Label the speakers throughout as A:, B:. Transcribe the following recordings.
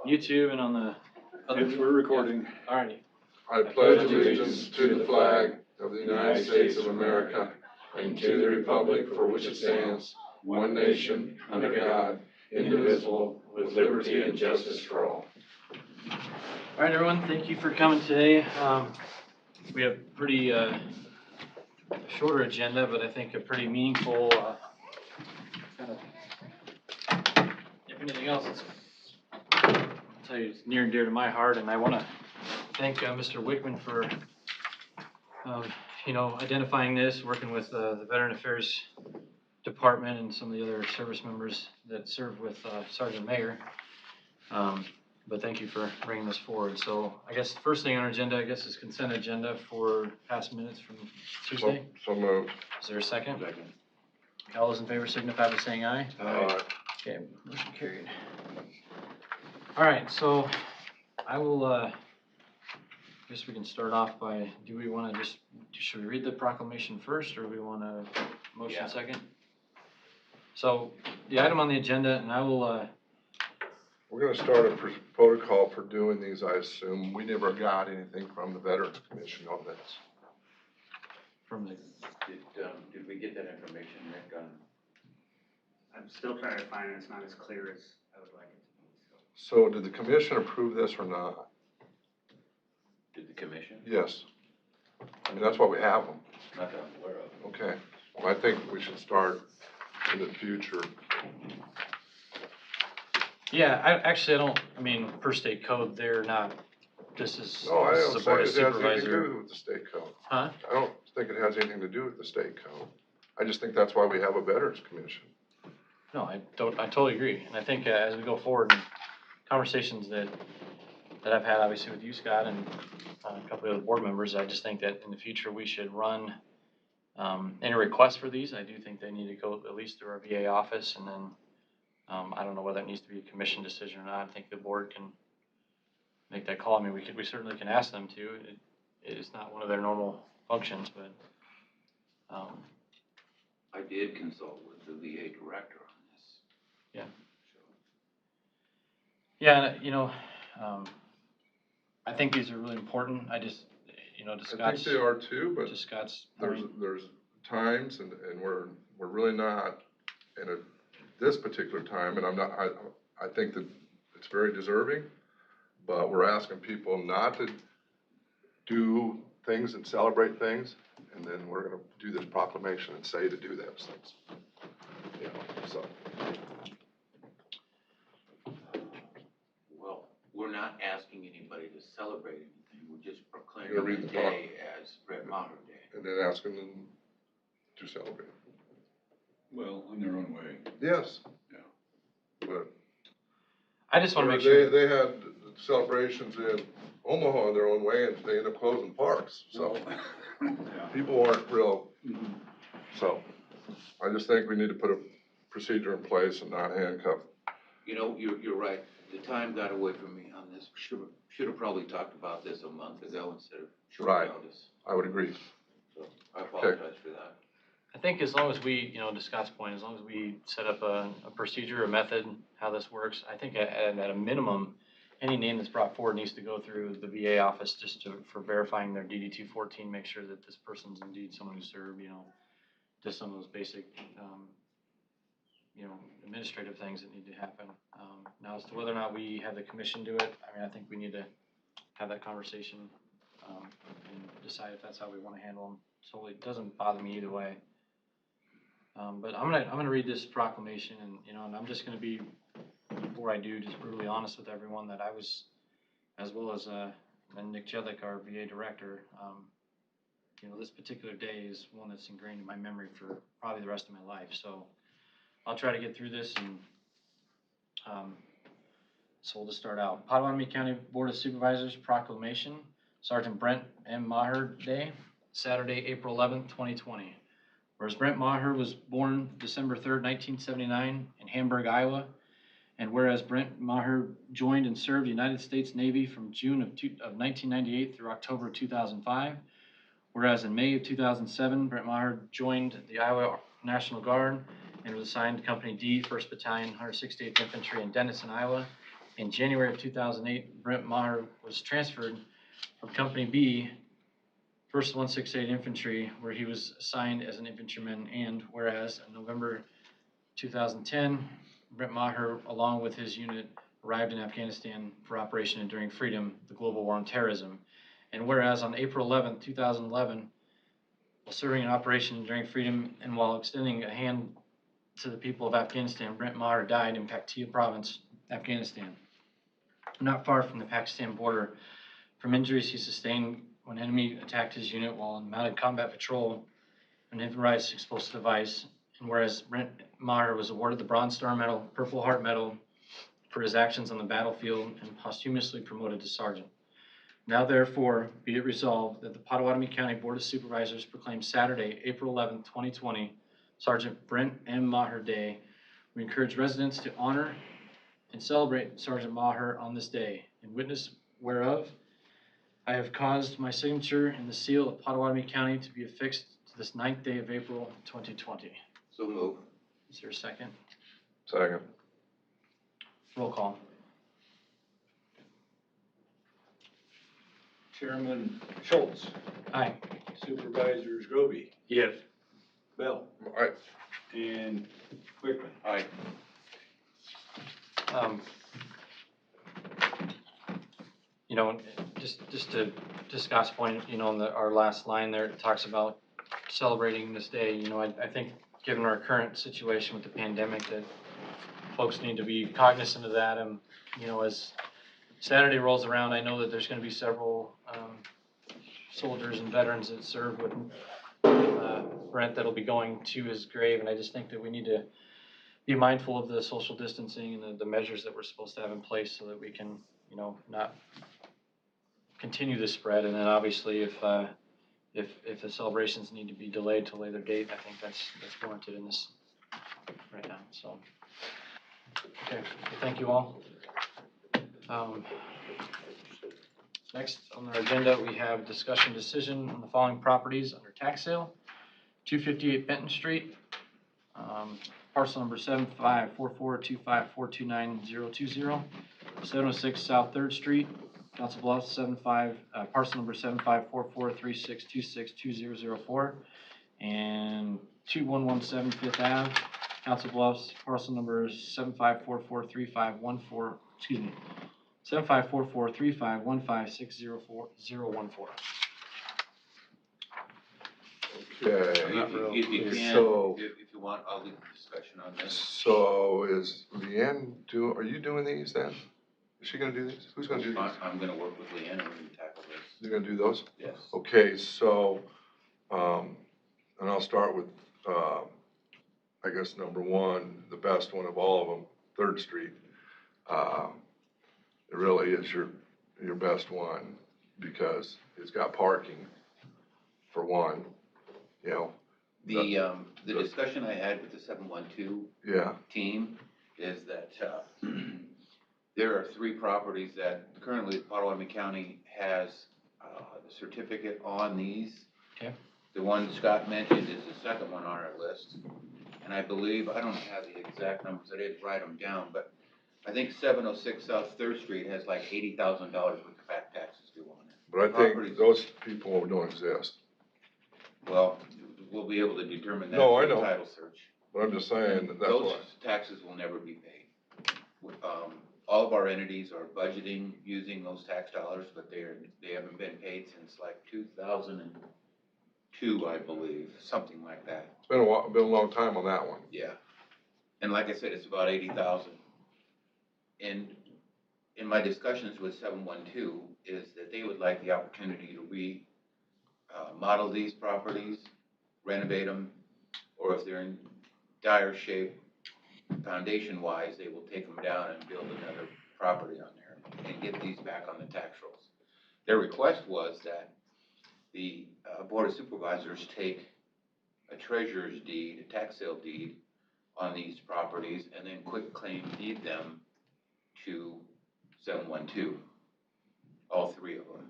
A: YouTube and on the other.
B: We're recording.
A: Yeah. Alrighty.
C: I pledge allegiance to the flag of the United States of America and to the republic for which it stands, one nation, under God, indivisible, with liberty and justice for all.
A: All right, everyone. Thank you for coming today. We have pretty shorter agenda, but I think a pretty meaningful. Kind of. If anything else, I'll tell you, it's near and dear to my heart, and I want to thank Mr. Wickman for, identifying this, working with the Veteran Affairs Department and some of the other service members that serve with Sergeant Mayer. But thank you for bringing this forward. So I guess the first thing on our agenda, is consent agenda for past minutes from Tuesday.
C: So moved.
A: Is there a second?
B: Second.
A: All those in favor signify by saying aye.
C: Aye.
A: Okay, motion carried. All right, so I will, I guess we can start off by, do we want to should we read the proclamation first, or do we want to motion second? So the item on the agenda, and I will,
C: We're going to start a protocol for doing these, I assume. We never got anything from the Veterans Commission on this.
A: from the,
B: Did we get that information, Rick, on?
D: I'm still trying to find it. It's not as clear as I would like it to be.
C: So did the commission approve this or not?
B: Did the commission?
C: Yes. I mean, that's why we have them.
B: Not that I'm aware of.
C: Okay. Well, I think we should start in the future.
A: yeah, I mean, per state code, they're not, this is
C: No, I
A: the
C: don't say
A: Board
C: it
A: of
C: has anything to
A: Supervisor.
C: do with the state code.
A: Huh?
C: I don't think it has anything to do with the state code. I just think that's why we have a Veterans Commission.
A: No, I totally agree. And I think as we go forward in conversations that I've had obviously with you, Scott, and a couple of other board members, I just think that in the future we should run any requests for these. I do think they need to go at least through our VA office, and then I don't know whether it needs to be a commission decision or not. I think the board can make that call. I mean, we certainly can ask them to. It is not one of their normal functions, but
B: I did consult with the VA director on this.
A: Yeah.
B: So,
A: yeah, I think these are really important. I just, to
C: I think
A: Scott's,
C: they are too, but
A: to Scott's
C: there's
A: point.
C: times and we're really not in this particular time, and I think that it's very deserving, but we're asking people not to do things and celebrate things, and then we're gonna do this proclamation and say to do those things. So.
B: well, we're not asking anybody to celebrate anything. We're just
C: You're gonna read
B: proclaiming the
C: the
B: day as Brett Maher Day.
C: And then asking them to celebrate.
E: Well, in their own way.
C: Yes.
E: Yeah.
C: But.
A: I just want to make sure.
C: They had celebrations in Omaha in their own way, and they ended up closing parks, so
E: Yeah.
C: people aren't real,
E: Mhm.
C: so I just think we need to put a procedure in place and not handcuff.
B: You know, you're right. The time got away from me on this. Should have probably talked about this a month ago instead of short
C: Right.
B: notice.
C: I would agree.
B: So I apologize for that.
A: I think as long as we, to Scott's point, as long as we set up a procedure, a method, how this works, I think at a minimum, any name that's brought forward needs to go through the VA office just for verifying their DD 214, make sure that this person's indeed someone who served, just some of those basic, administrative things that need to happen. Now, as to whether or not we have the commission do it, I mean, I think we need to have that conversation and decide if that's how we want to handle them. So it doesn't bother me either way. But I'm gonna read this proclamation, and I'm just gonna be, before I do, just brutally honest with everyone that I was, as well as and Nick Jedlick, our VA director. This particular day is one that's ingrained in my memory for probably the rest of my life. So I'll try to get through this, and so we'll just start out. Potawatomi County Board of Supervisors proclamation: Sergeant Brent M. Maher Day, Saturday, April 11th, 2020. Whereas Brent Maher was born December 3rd, 1979 in Hamburg, Iowa, and whereas Brent Maher joined and served the United States Navy from June of 1998 through October 2005, whereas in May of 2007, Brent Maher joined the Iowa National Guard and was assigned to Company D, 1st Battalion, 168th Infantry in Denison, Iowa, In January of 2008, Brent Maher was transferred from Company B, 1st 168 Infantry, where he was assigned as an infantryman, and whereas in November 2010, Brent Maher, along with his unit, arrived in Afghanistan for Operation Enduring Freedom, the global war on terrorism. And whereas on April 11, 2011, while serving in Operation Enduring Freedom and while extending a hand to the people of Afghanistan, Brent Maher died in Paktia Province, Afghanistan, not far from the Pakistan border, from injuries he sustained when enemy attacked his unit while in mounted combat patrol, an improvised explosive device. And whereas Brent Maher was awarded the Bronze Star Medal, Purple Heart Medal for his actions on the battlefield and posthumously promoted to sergeant. Now therefore, be it resolved that the Potawatomi County Board of Supervisors proclaims Saturday, April 11, 2020, Sergeant Brent M. Maher Day. We encourage residents to honor and celebrate Sergeant Maher on this day. In witness whereof, I have caused my signature and the seal of Potawatomi County to be affixed to this 9th day of April, 2020.
B: So move.
A: Is there a second?
C: Second.
A: Roll call.
E: Chairman Schultz,
A: Aye.
E: Supervisors Groby. Yes. Bell
C: All right.
E: and Wickman.
B: Aye.
A: You know, just to Scott's point, you know, in our last line there, it talks about celebrating this day. You know, I think given our current situation with the pandemic, that folks need to be cognizant of that. And, you know, as Saturday rolls around, I know that there's going to be several soldiers and veterans that serve with Brent that'll be going to his grave. And I just think that we need to be mindful of the social distancing and the measures that we're supposed to have in place so that we can, you know, not continue the spread. And then obviously if the celebrations need to be delayed to a later date, I think that's warranted in this right now. So, okay, well, thank you all. Next on our agenda, we have discussion decision on the following properties under tax sale. 258 Benton Street, parcel number 754425429020. 706 South 3rd Street, Council Bluffs, parcel number 754436262004. And 2117 Fifth Ave, Council Bluffs, parcel number 75443514, 75443515604014.
C: Okay.
B: If you can,
C: So,
B: if you want, I'll lead the discussion on this.
C: so is Leanne are you doing these then? Is she gonna do these? Who's gonna do these?
B: I'm gonna work with Leanne and we're gonna tackle this.
C: You're gonna do those?
B: Yes.
C: Okay, so, and I'll start with, I guess number one, the best one of all of them, 3rd Street. It really is your best one because it's got parking for one, you know.
B: The discussion I had with the 712
C: Yeah,
B: team is that, there are 3 properties that currently Potawatomi County has, the certificate on these.
A: Okay.
B: The one Scott mentioned is the second one on our list. And I believe, I don't have the exact numbers, I didn't write them down, but I think 706 South 3rd Street has like $80,000 worth of back taxes due on it.
C: but I think those people don't exist.
B: Well, we'll be able to determine that
C: No, I
B: through
C: know.
B: title search.
C: But I'm just saying that that's
B: Those
C: what,
B: taxes will never be paid. All of our entities are budgeting using those tax dollars, but they haven't been paid since like 2002, I believe, something like that.
C: it's been a long time on that one.
B: Yeah. And like I said, it's about 80,000. And in my discussions with 712 is that they would like the opportunity to model these properties, renovate them, or if they're in dire shape, foundation-wise, they will take them down and build another property on there and get these back on the tax rolls. Their request was that the Board of Supervisors take a treasurer's deed, a tax sale deed on these properties and then quick claim deed them to 712, all 3 of them.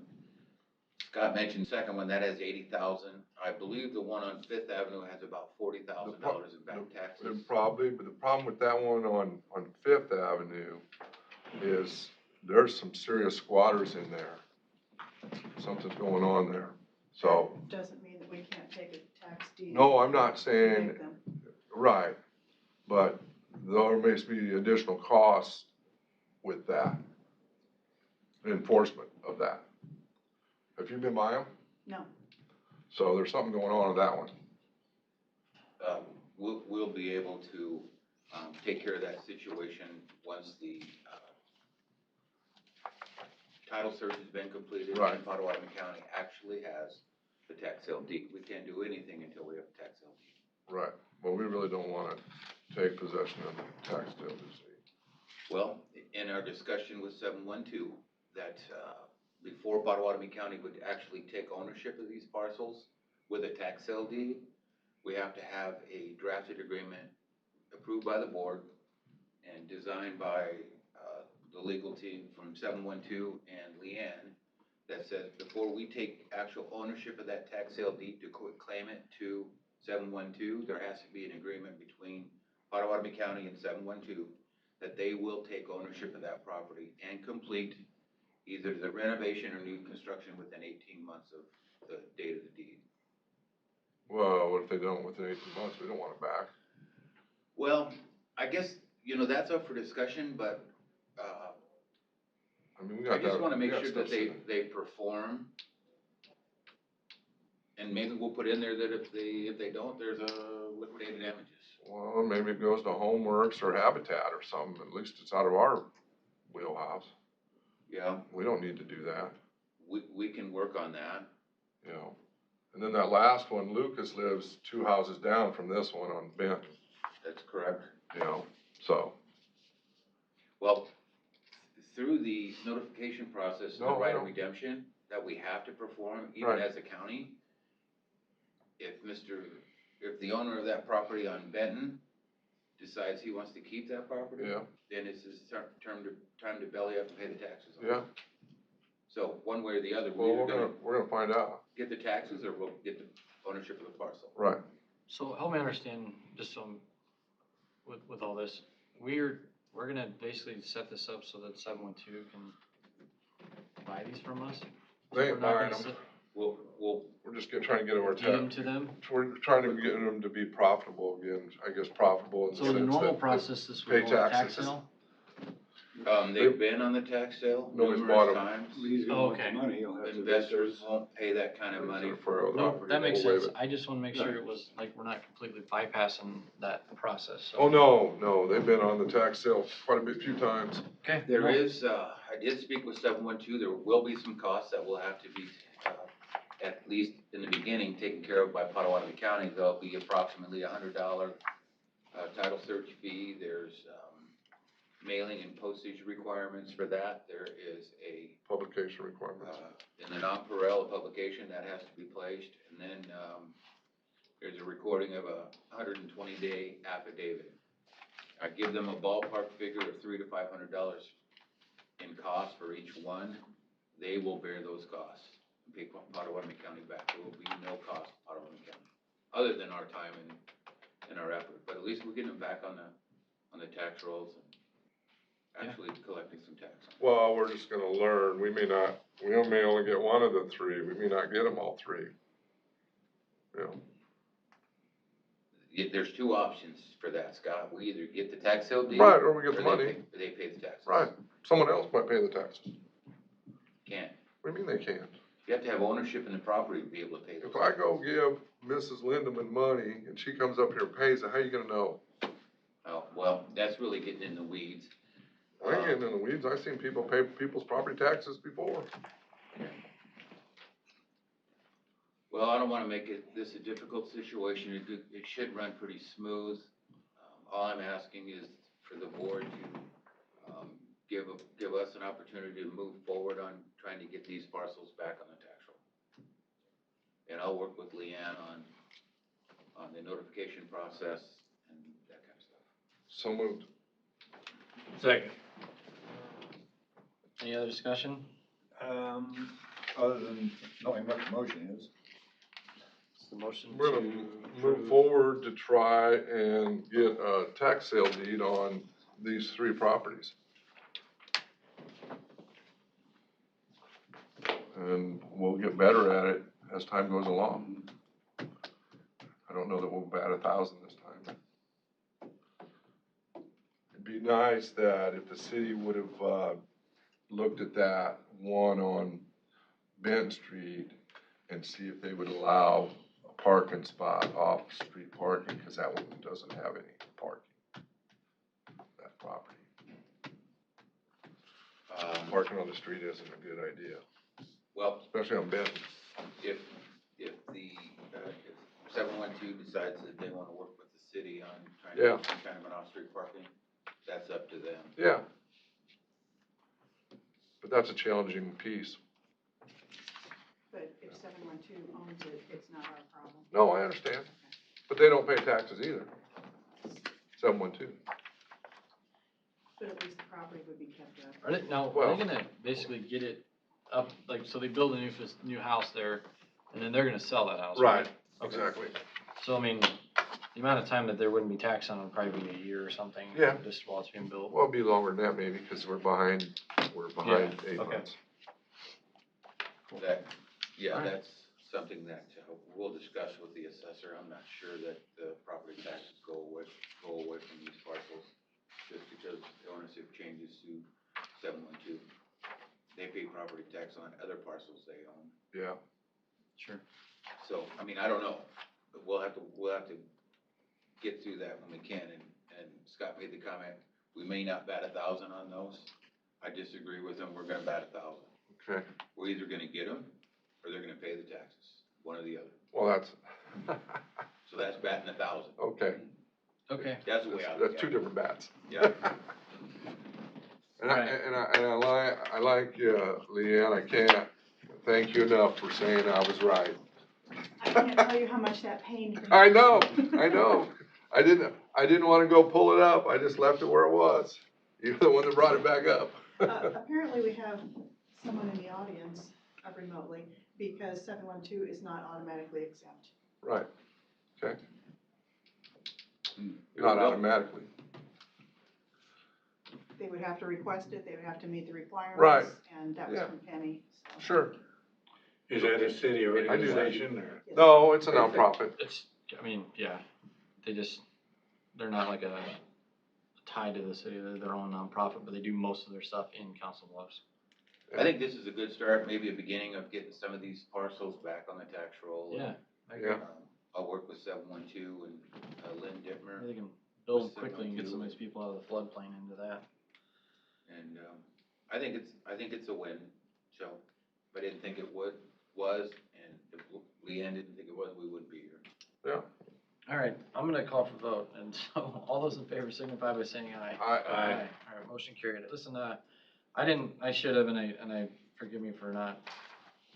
B: Scott mentioned the second one, that has 80,000. I believe the one on 5th Avenue has about $40,000 in back taxes.
C: Probably, but the problem with that one on 5th Avenue is there's some serious squatters in there. Something's going on there, so.
F: Doesn't mean that we can't take a tax deed.
C: No, I'm not
F: and
C: saying,
F: make them.
C: right, but there may be additional costs with that, enforcement of that. Have you been by them?
F: No,
C: So there's something going on with that one.
B: We'll be able to, take care of that situation once the, title search has been completed.
C: Right.
B: And Potawatomi County actually has the tax sale deed. We can't do anything until we have a tax sale deed.
C: Right, well, we really don't wanna take possession of the tax deed.
B: Well, in our discussion with 712, that, before Potawatomi County would actually take ownership of these parcels with a tax sale deed, we have to have a drafted agreement approved by the board and designed by, the legal team from 712 and Leanne that says before we take actual ownership of that tax sale deed to quit claim it to 712, there has to be an agreement between Potawatomi County and 712 that they will take ownership of that property and complete either the renovation or new construction within 18 months of the date of the deed.
C: Well, what if they don't within 18 months? We don't want it back.
B: Well, I guess, that's up for discussion, but,
C: I mean, we
B: I
C: got
B: just
C: that.
B: wanna
C: we
B: make
C: got
B: sure
C: stuff
B: that they,
C: sitting.
B: they perform. And maybe we'll put in there that if they don't, there's a liquidated damages.
C: Well, maybe it goes to Homeworks or Habitat or something. At least it's out of our wheelhouse.
B: Yeah,
C: We don't need to do that,
B: we can work on that.
C: you know. And then that last one, Lucas lives 2 houses down from this one on Benton,
B: That's correct.
C: you know, so.
B: Well, through the notification process, the
C: No, I
B: right of
C: know.
B: redemption that we have to perform, even
C: Right.
B: as a county, if the owner of that property on Benton decides he wants to keep that property,
C: Yeah,
B: then it's his time to belly up and pay the taxes on it.
C: yeah.
B: So one way or the other,
C: Well,
B: we're gonna
C: we're gonna find out.
B: get the taxes or we'll get the ownership of the parcel.
C: Right.
A: So help me understand, just so, with all this, we're gonna basically set this up so that 712 can buy these from us? So
C: They
A: we're
C: ain't
A: not
C: buying
A: gonna
C: them. We're just trying to get our
A: deed them
C: tax.
A: to them?
C: We're trying to get them to be profitable again, I guess profitable in the
A: So
C: sense
A: the normal
C: that
A: process, this
C: pay
A: would go on a tax
C: taxes.
A: sale?
B: They've been on the tax sale
C: Nobody's bought
B: numerous
C: 'em.
B: times.
E: He's gonna want the
A: Okay.
E: money, he'll have to.
B: Investors won't pay that kind of money for a
C: No,
B: property.
A: That makes
C: We'll waive
A: sense,
C: it.
A: I just wanna make sure it was, like, we're not completely bypassing that process, so.
C: Oh, no, they've been on the tax sale quite a few times.
A: Okay.
B: There
A: no.
B: is, I did speak with 712, there will be some costs that will have to be, at least in the beginning, taken care of by Potawatomi County. There'll be approximately $100 title search fee. There's mailing and postage requirements for that. There is a,
C: Publication requirements.
B: in the non-pareil publication that has to be placed. And then there's a recording of a 120-day affidavit. I give them a ballpark figure of $300 to $500 in cost for each one. They will bear those costs and pay Potawatomi County back. There will be no cost to Potawatomi County, other than our time and our effort. But at least we're getting them back on the tax rolls and actually collecting some tax.
C: Well, we're just gonna learn, we may only get one of the three, we may not get them all three. You know,
B: There's two options for that, Scott. We either get the tax sale deed.
C: right, or we get the money,
B: They pay the taxes.
C: right, someone else might pay the taxes.
B: Can't.
C: What do you mean they can't?
B: You have to have ownership in the property to be able to pay those.
C: If I go give Mrs. Lindeman money and she comes up here and pays it, how you gonna know?
B: Oh, well, that's really getting in the weeds.
C: I ain't getting in the weeds, I've seen people pay people's property taxes before.
B: Well, I don't wanna make this a difficult situation. It should run pretty smooth. All I'm asking is for the board to, give us an opportunity to move forward on trying to get these parcels back on the tax roll. And I'll work with Leanne on the notification process and that kind of stuff.
C: So moved.
E: Second.
A: Any other discussion?
E: Other than knowing what the motion is.
A: It's the motion
C: We're
A: to
C: gonna move
A: approve.
C: forward to try and get a tax sale deed on these three properties. and we'll get better at it as time goes along. I don't know that we'll bat 1,000 this time. It'd be nice that if the city would have, looked at that one on Benton Street and see if they would allow a parking spot off-street parking, because that one doesn't have any parking, that property. Parking on the street isn't a good idea,
B: Well,
C: especially on Benton.
B: if the, if 712 decides that they wanna work with the city on trying to
C: Yeah.
B: do some kind of an off-street parking, that's up to them.
C: Yeah. But that's a challenging piece.
F: But if 712 owns it, it's not our problem.
C: No, I understand, but they don't pay taxes either. 712.
F: But at least the property would be kept up.
A: Are they, now, are
C: Well-
A: they gonna basically get it up, like, so they build a new house there, and then they're gonna sell that house, right? Okay.
C: Exactly.
A: So, I mean, the amount of time that there wouldn't be tax on it would probably be a year or something.
C: Yeah.
A: Just while it's being built.
C: Well, it'll be longer than that maybe, because we're behind
A: Yeah,
C: 8
A: okay.
C: months.
B: That, yeah,
A: Alright.
B: that's something that we'll discuss with the assessor. I'm not sure that the property taxes go away from these parcels, just because the ownership changes to 712. They pay property tax on other parcels they own.
C: Yeah,
A: Sure.
B: So, I mean, I don't know, but we'll have to get through that when we can, and Scott made the comment, we may not bat 1,000 on those. I disagree with him, we're gonna bat 1,000.
C: okay.
B: We're either gonna get them, or they're gonna pay the taxes, one or the other.
C: Well, that's,
B: So that's batting 1,000.
C: okay.
A: Okay.
B: That's the way I look
C: That's
B: at
C: two
B: it.
C: different bats.
B: Yeah.
C: And I like you, Leanne, I can't thank you enough for saying I was right.
F: I can't tell you how much that pained me.
C: I know. I didn't wanna go pull it up, I just left it where it was. You're the one that brought it back up.
F: Apparently, we have someone in the audience remotely, because 712 is not automatically exempt.
C: Right, okay. Not automatically.
F: They would have to request it, they would have to meet the requirements.
C: Right.
F: And that was
C: Yeah.
F: from Penny, so.
C: Sure.
G: Is that a city
C: I do that.
G: organization or?
F: Yes.
C: No, it's a nonprofit.
A: It's, I mean, yeah, they're not like a tied to the city, they're their own nonprofit, but they do most of their stuff in Council Bluffs.
B: I think this is a good start, maybe a beginning of getting some of these parcels back on the tax roll.
A: Yeah. I agree.
C: Yeah.
B: I'll work with 712 and Lynn Dittmer,
A: They can build quickly and get some of these people out of the floodplain into that.
B: and, I think it's a win, so, if I didn't think it was, and if Leanne didn't think it was, we wouldn't be here.
C: Yeah.
A: All right, I'm gonna call for vote, and so all those in favor signify by saying aye.
C: Aye.
A: All right, motion carried. Listen, I should have, and I forgive me for not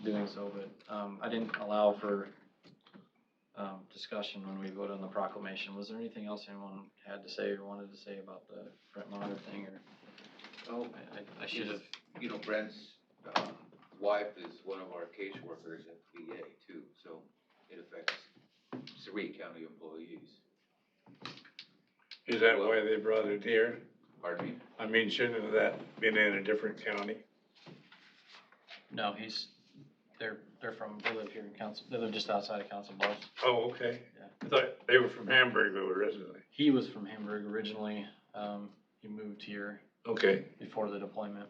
A: doing so, but, I didn't allow for, discussion when we voted on the proclamation. Was there anything else anyone had to say or wanted to say about the Brent Monitor thing, or?
B: Oh,
A: I should have,
B: You know, Brent's, wife is one of our caseworkers at VA too, so it affects 3 county employees.
G: Is that why they brought it here?
B: Pardon me?
G: I mean, shouldn't that been in a different county?
A: no, they're from, they live here in Council, they live just outside of Council Bluffs.
G: Oh, okay.
A: Yeah.
G: I thought they were from Hamburg originally.
A: He was from Hamburg originally, he moved here
G: Okay. before
A: before the deployment.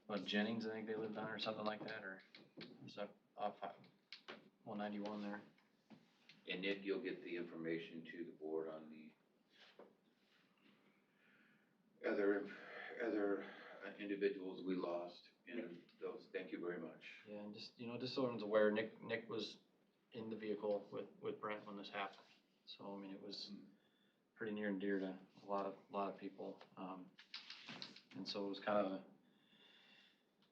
A: What, Jennings, I think they lived on, or something like that, or is that off 191 there?
B: And Nick, you'll get the information to the board on the other individuals we lost, and those, thank you very much.
A: Yeah, and just so everyone's aware, Nick was in the vehicle with Brent when this happened. So, I mean, it was pretty near and dear to a lot of people. And so it was kind of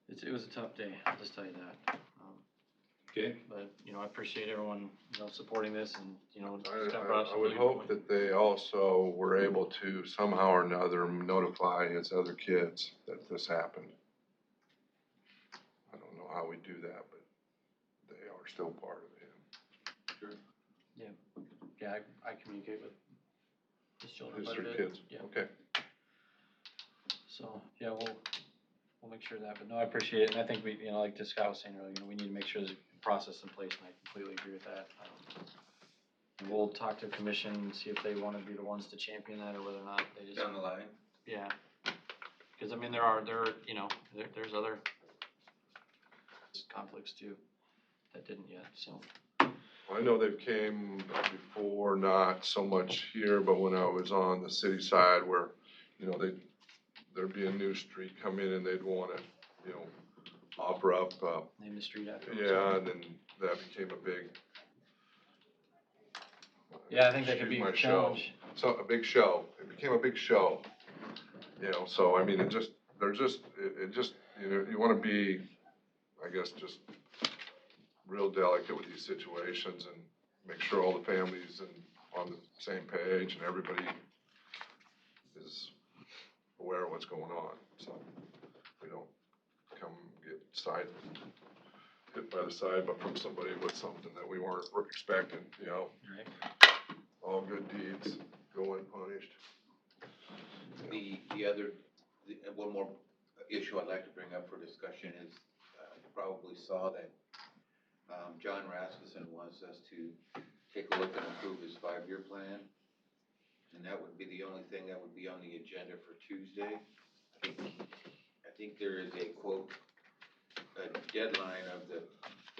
A: it was a tough day, I'll just tell you that.
G: Okay.
A: But, I appreciate everyone, supporting this, and, Scott brought up
C: I
A: some
C: would
A: really good
C: hope
A: points.
C: that they also were able to somehow or another notify his other kids that this happened. I don't know how we do that, but they are still part of him.
B: Sure.
A: Yeah, I communicate with his children
C: His
A: quite a
C: 3
A: bit.
C: kids,
A: Yeah,
C: okay.
A: so, yeah, we'll make sure of that, but no, I appreciate it, and I think we, you know, like Scott was saying earlier, you know, we need to make sure there's a process in place, and I completely agree with that. And we'll talk to the commission and see if they wanna be the ones to champion that, or whether or not they just,
B: Down the line.
A: yeah. Cause I mean, you know, there's other conflicts too, that didn't yet, so.
C: I know they've came before, not so much here, but when I was on the city side where, you know, there'd be a new street come in and they'd wanna, you know, offer up,
A: Name the street afterwards.
C: yeah, and then that became a big.
A: Yeah, I think that could be
C: Excuse
A: a
C: my show.
A: challenge.
C: So, a big show, it became a big show, you know, so I mean, it just, you know, you wanna be, I guess, just real delicate with these situations and make sure all the families and on the same page and everybody is aware of what's going on, so we don't come get hit by the side, but from somebody with something that we weren't expecting, you know?
A: Right.
C: All good deeds go unpunished.
B: One more issue I'd like to bring up for discussion is, you probably saw that, John Rasmussen wants us to take a look and approve his 5-year plan. And that would be the only thing that would be on the agenda for Tuesday. I think there is a quote, a deadline of the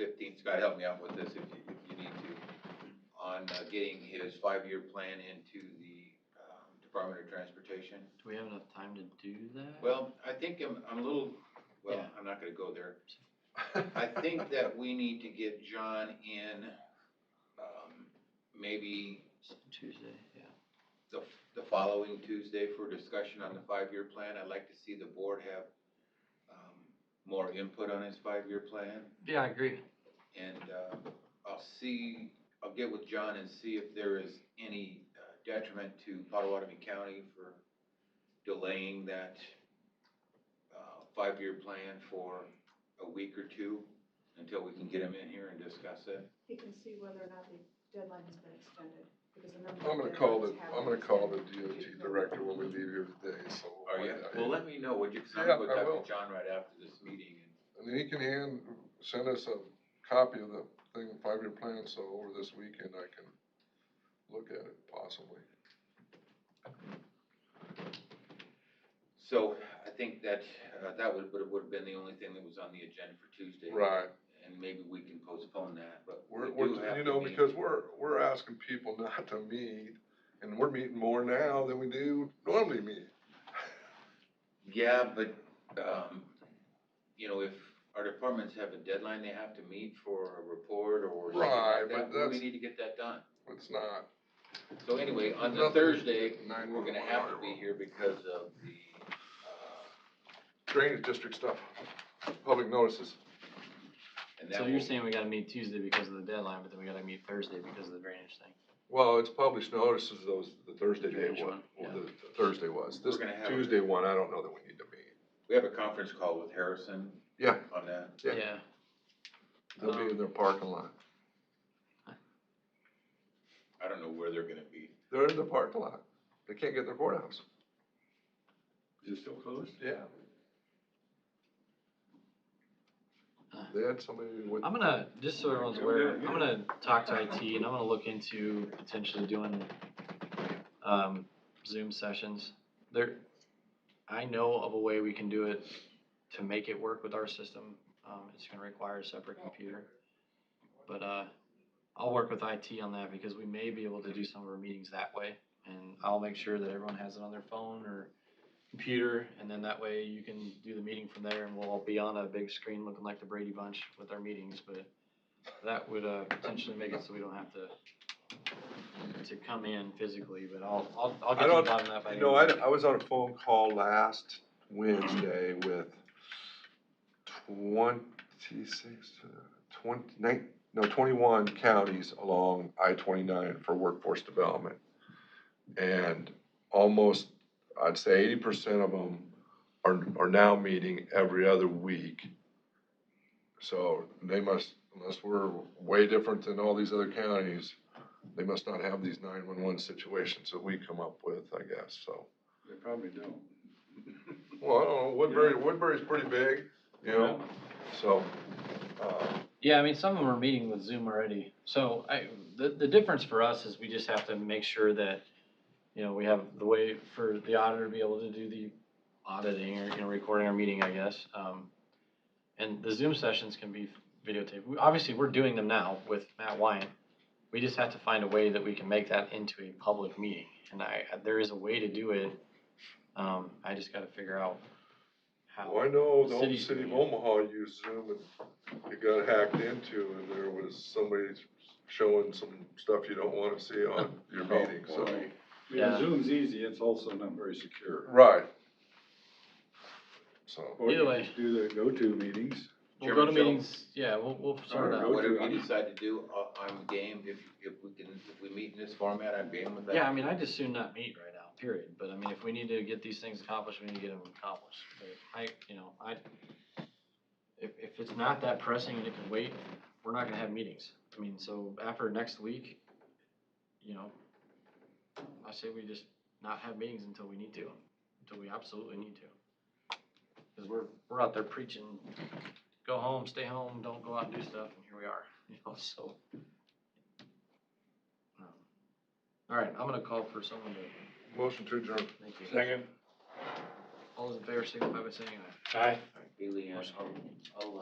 B: 15th, Scott, help me out with this if you need to, on getting his 5-year plan into the Department of Transportation.
A: Do we have enough time to do that?
B: Well, I think I'm a little, well,
A: Yeah.
B: I'm not gonna go there. I think that we need to get John in, maybe
A: Tuesday, yeah.
B: the following Tuesday for discussion on the 5-year plan. I'd like to see the board have, more input on his 5-year plan.
A: Yeah, I agree.
B: And, I'll get with John and see if there is any detriment to Potawatomi County for delaying that, 5-year plan for a week or two until we can get him in here and discuss it.
F: He can see whether or not the deadline has been extended, because a number
C: I'm
F: of
C: gonna call
F: deadlines have
C: I'm
F: been
C: gonna call the
F: extended.
C: DOT director when we leave here today, so.
B: Are you? Well, let me know, would you? 'Cause I'm
C: Yeah,
B: gonna
C: I
B: talk
C: will.
B: to John right after this meeting.
C: And then he can send us a copy of the thing, 5-year plan, so over this weekend I can look at it possibly.
B: So I think that, that would have been the only thing that was on the agenda for Tuesday.
C: Right.
B: And maybe we can postpone that, but
C: We're,
B: we do have
C: you
B: to
C: know,
B: meet.
C: because we're asking people not to meet, and we're meeting more now than we do normally meet.
B: Yeah, but, you know, if our departments have a deadline they have to meet for a report or something
C: Right,
B: like that,
C: but
B: we
C: that's-
B: need to get that done.
C: It's not.
B: So anyway, on the
C: Nothing-
B: Thursday,
C: 911
B: we're gonna have to be here because of the,
C: Drainage district stuff, public notices.
B: and that
A: So
B: will.
A: you're saying we gotta meet Tuesday because of the deadline, but then we gotta meet Thursday because of the drainage thing?
C: Well, it's published notices, the Thursday day
A: Drainage
C: one,
A: one,
C: the Thursday was. This
B: We're gonna have-
C: Tuesday one, I don't know that we need to meet.
B: We have a conference call with Harrison.
C: Yeah.
B: On that.
C: Yeah.
A: Yeah.
C: They'll be in their parking lot.
B: I don't know where they're gonna be.
C: They're in the parking lot. They can't get in their courthouse.
G: Is it still closed?
C: Yeah. They had somebody with.
A: I'm gonna, just so everyone's aware, I'm gonna talk to IT and I'm gonna look into potentially doing, Zoom sessions. I know of a way we can do it to make it work with our system. It's gonna require a separate computer. But, I'll work with IT on that because we may be able to do some of our meetings that way. And I'll make sure that everyone has it on their phone or computer, and then that way you can do the meeting from there, and we'll all be on a big screen looking like the Brady Bunch with our meetings, but that would, potentially make it so we don't have to come in physically, but I'll get to the bottom of that by the
C: You know,
A: end of the
C: I was on a phone call last Wednesday with 21 counties along I-29 for workforce development. And almost, I'd say 80% of them are now meeting every other week. So they must, unless we're way different than all these other counties, they must not have these 911 situations that we come up with, I guess, so.
G: They probably don't.
C: Well, I don't know, Woodbury's pretty big, you know, so,
A: Yeah, I mean, some of them are meeting with Zoom already. So the difference for us is we just have to make sure that, you know, we have the way for the auditor to be able to do the auditing or, you know, recording our meeting, I guess. And the Zoom sessions can be videotaped. Obviously, we're doing them now with Matt Wine. We just have to find a way that we can make that into a public meeting. And there is a way to do it. I just gotta figure out how.
C: well, I know the old
A: city's
C: city of
A: doing it.
C: Omaha used Zoom and it got hacked into and there was somebody showing some stuff you don't wanna see on your meeting, so.
A: Yeah.
E: Yeah, Zoom's easy, it's also not very secure.
C: Right. So,
E: Or
A: Either
E: you
A: way.
E: just do the go-to meetings.
A: We'll go to
B: Chairman Joe?
A: meetings, yeah, we'll sort it
E: Or
A: out.
E: go to-
B: Whatever you decide to do, I'm game, if we meet in this format, I'm game with that.
A: Yeah, I mean, I'd just soon not meet right now, period. But I mean, if we need to get these things accomplished, we need to get them accomplished. But if it's not that pressing and it can wait, we're not gonna have meetings. I mean, so after next week, you know, I say we just not have meetings until we need to, until we absolutely need to. Cause we're out there preaching, go home, stay home, don't go out and do stuff, and here we are, you know, so. All right, I'm gonna call for someone to,
C: motion to adjourn.
A: thank you.
G: Second.
A: All those in favor signify by saying aye.
G: Aye.
B: Hey, Leanne, I'll